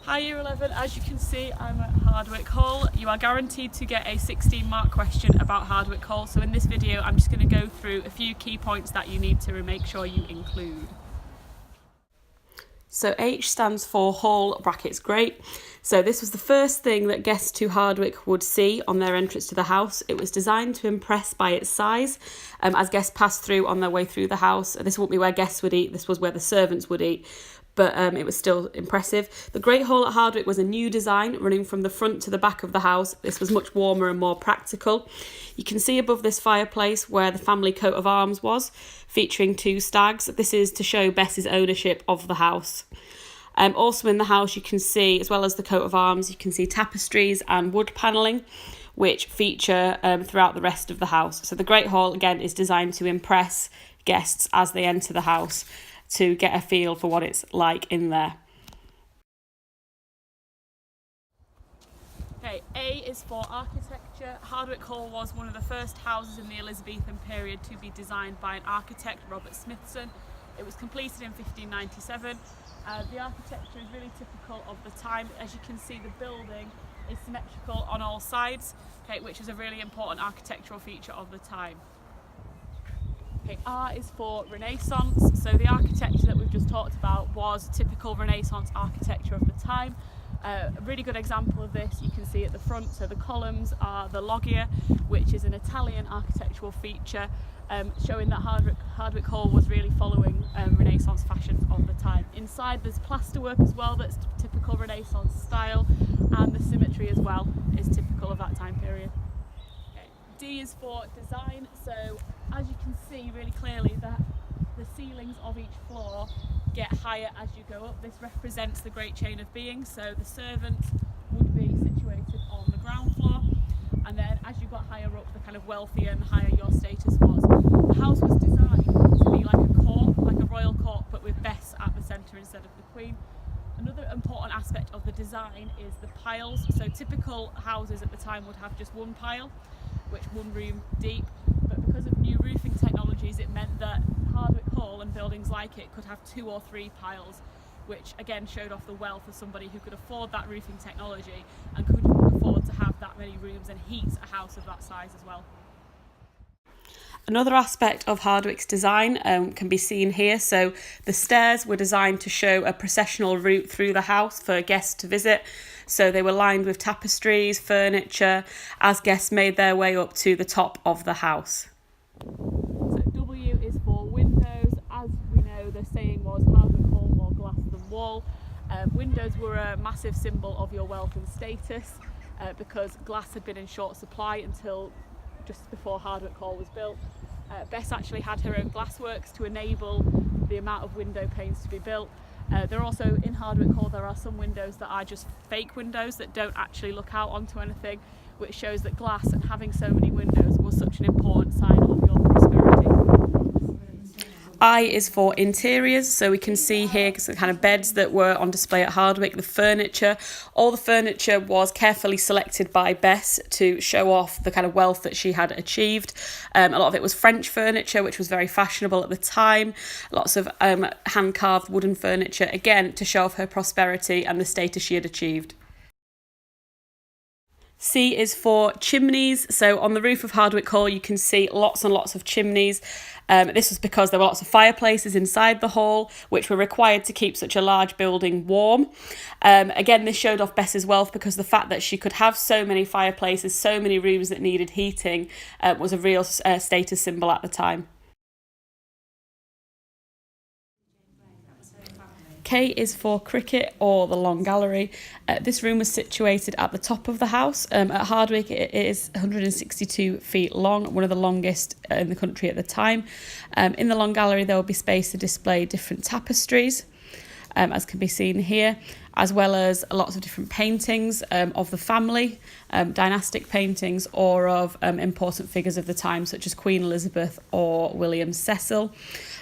Hi Year 11, as you can see I'm at Hardwick Hall. You are guaranteed to get a 16 mark question about Hardwick Hall, so in this video I'm just going to go through a few key points that you need to make sure you include. So H stands for Hall brackets great. So this was the first thing that guests to Hardwick would see on their entrance to the house. It was designed to impress by its size as guests passed through on their way through the house. This wouldn't be where guests would eat, this was where the servants would eat. But it was still impressive. The Great Hall at Hardwick was a new design running from the front to the back of the house. This was much warmer and more practical. You can see above this fireplace where the family coat of arms was, featuring two stags. This is to show Bess's ownership of the house. Also in the house you can see, as well as the coat of arms, you can see tapestries and wood panelling, which feature throughout the rest of the house. So the Great Hall, again, is designed to impress guests as they enter the house, to get a feel for what it's like in there. Okay, A is for architecture. Hardwick Hall was one of the first houses in the Elizabethan period to be designed by an architect, Robert Smithson. It was completed in 1597. The architecture is really typical of the time. As you can see, the building is symmetrical on all sides, okay, which is a really important architectural feature of the time. Okay, R is for Renaissance. So the architecture that we've just talked about was typical Renaissance architecture of the time. A really good example of this you can see at the front. So the columns are the loggia, which is an Italian architectural feature, showing that Hardwick Hall was really following Renaissance fashions of the time. Inside there's plasterwork as well that's typical Renaissance style, and the symmetry as well is typical of that time period. D is for design. So as you can see really clearly that the ceilings of each floor get higher as you go up. This represents the great chain of being. So the servants would be situated on the ground floor, and then as you got higher up, the kind of wealthier and higher your status was. The house was designed to be like a court, like a royal court, but with Bess at the centre instead of the Queen. Another important aspect of the design is the piles. So typical houses at the time would have just one pile, which one room deep, but because of new roofing technologies it meant that Hardwick Hall and buildings like it could have 2 or 3 piles, which again showed off the wealth of somebody who could afford that roofing technology and could afford to have that many rooms and heat a house of that size as well. Another aspect of Hardwick's design can be seen here. So the stairs were designed to show a processional route through the house for guests to visit. So they were lined with tapestries, furniture, as guests made their way up to the top of the house. So W is for windows. As we know, the saying was Hardwick Hall more glass than wall. Windows were a massive symbol of your wealth and status because glass had been in short supply until just before Hardwick Hall was built. Bess actually had her own glassworks to enable the amount of window panes to be built. There are also, in Hardwick Hall, there are some windows that are just fake windows that don't actually look out onto anything, which shows that glass and having so many windows was such an important sign of your prosperity. I is for interiors, so we can see here the kind of beds that were on display at Hardwick, the furniture. All the furniture was carefully selected by Bess to show off the kind of wealth that she had achieved. A lot of it was French furniture, which was very fashionable at the time. Lots of hand-carved wooden furniture, again to show off her prosperity and the status she had achieved. C is for chimneys. So on the roof of Hardwick Hall you can see lots and lots of chimneys. This was because there were lots of fireplaces inside the hall, which were required to keep such a large building warm. Again, this showed off Bess's wealth because the fact that she could have so many fireplaces, so many rooms that needed heating, was a real status symbol at the time. K is for cricket, or the long gallery. This room was situated at the top of the house. At Hardwick it is 162 feet long, one of the longest in the country at the time. In the long gallery there will be space to display different tapestries, as can be seen here, as well as lots of different paintings of the family, dynastic paintings, or of important figures of the time such as Queen Elizabeth or William Cecil.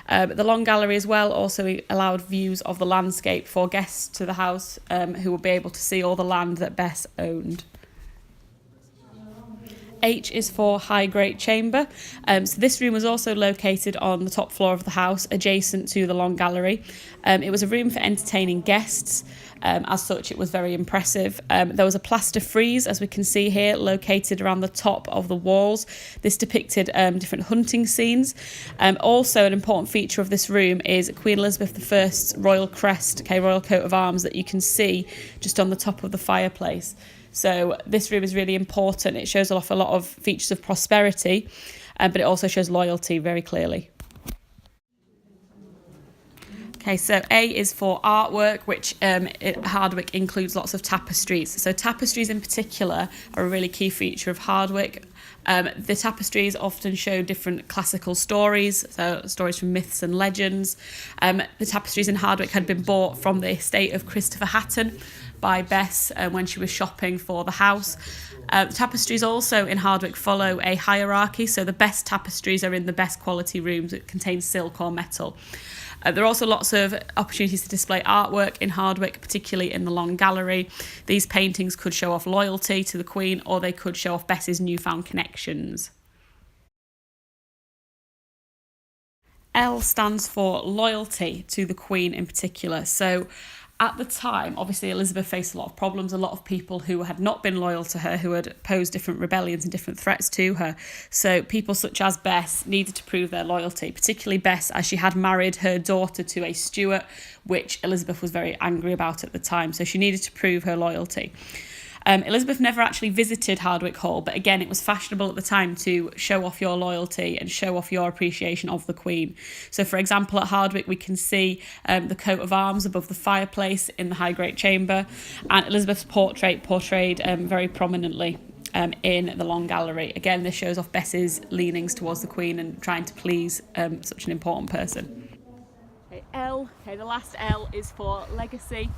The long gallery as well also allowed views of the landscape for guests to the house who would be able to see all the land that Bess owned. H is for Highgate Chamber. So this room was also located on the top floor of the house, adjacent to the long gallery. It was a room for entertaining guests. As such, it was very impressive. There was a plaster frieze, as we can see here, located around the top of the walls. This depicted different hunting scenes. Also, an important feature of this room is Queen Elizabeth I's royal crest, royal coat of arms, that you can see just on the top of the fireplace. So this room is really important. It shows off a lot of features of prosperity, but it also shows loyalty very clearly. Okay, so A is for artwork, which Hardwick includes lots of tapestries. So tapestries in particular are a really key feature of Hardwick. The tapestries often show different classical stories, so stories from myths and legends. The tapestries in Hardwick had been bought from the estate of Christopher Hatton by Bess when she was shopping for the house. Tapestries also in Hardwick follow a hierarchy, so the best tapestries are in the best quality rooms that contain silk or metal. There are also lots of opportunities to display artwork in Hardwick, particularly in the Long Gallery. These paintings could show off loyalty to the Queen, or they could show off Bess's newfound connections. L stands for loyalty to the Queen in particular. So at the time, obviously, Elizabeth faced a lot of problems, a lot of people who had not been loyal to her, who had posed different rebellions and different threats to her. So people such as Bess needed to prove their loyalty, particularly Bess, as she had married her daughter to a Stuart, which Elizabeth was very angry about at the time. So she needed to prove her loyalty. Elizabeth never actually visited Hardwick Hall, but again, it was fashionable at the time to show off your loyalty and show off your appreciation of the Queen. So, for example, at Hardwick, we can see the coat of arms above the fireplace in the Highgate Chamber, and Elizabeth's portrait portrayed very prominently in the Long Gallery. Again, this shows off Bess's leanings towards the Queen and trying to please such an important person. Okay, L. Okay, the last L is for legacy.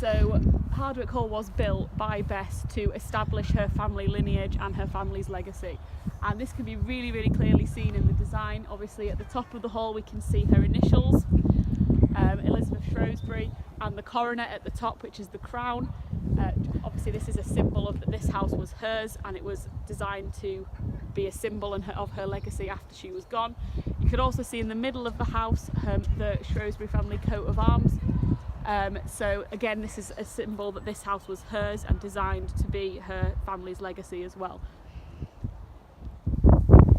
So Hardwick Hall was built by Bess to establish her family lineage and her family's legacy, and this can be really, really clearly seen in the design. Obviously at the top of the hall we can see her initials, Elizabeth Shrewsbury, and the coronet at the top, which is the crown. Obviously this is a symbol of that this house was hers, and it was designed to be a symbol of her legacy after she was gone. You could also see in the middle of the house the Shrewsbury family coat of arms. So again, this is a symbol that this house was hers and designed to be her family's legacy as well.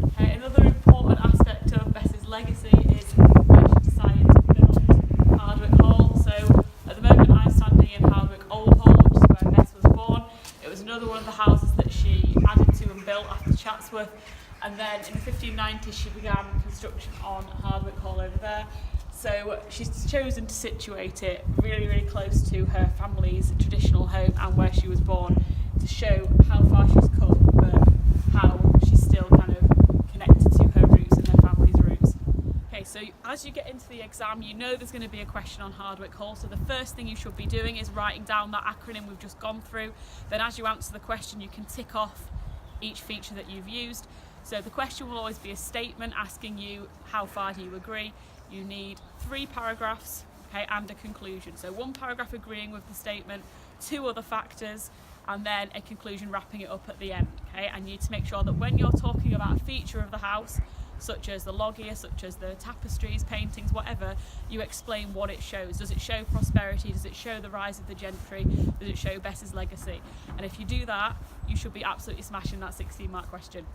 Okay, another important aspect of Bess's legacy is where she decided to build Hardwick Hall. So at the moment I'm standing in Hardwick Old Hall, which is where Bess was born. It was another one of the houses that she added to and built after Chatsworth, and then in the 1590s she began construction on Hardwick Hall over there. So she's chosen to situate it really, really close to her family's traditional home and where she was born, to show how far she's come, but how she's still kind of connected to her roots and her family's roots. Okay, so as you get into the exam, you know there's going to be a question on Hardwick Hall, so the first thing you should be doing is writing down that acronym we've just gone through. Then as you answer the question, you can tick off each feature that you've used. So the question will always be a statement asking you how far do you agree. You need 3 paragraphs, okay, and a conclusion. So 1 paragraph agreeing with the statement, 2 other factors, and then a conclusion wrapping it up at the end, okay? And you need to make sure that when you're talking about a feature of the house, such as the loggia, such as the tapestries, paintings, whatever, you explain what it shows. Does it show prosperity? Does it show the rise of the gentry? Does it show Bess's legacy? And if you do that, you should be absolutely smashing that 16-mark question.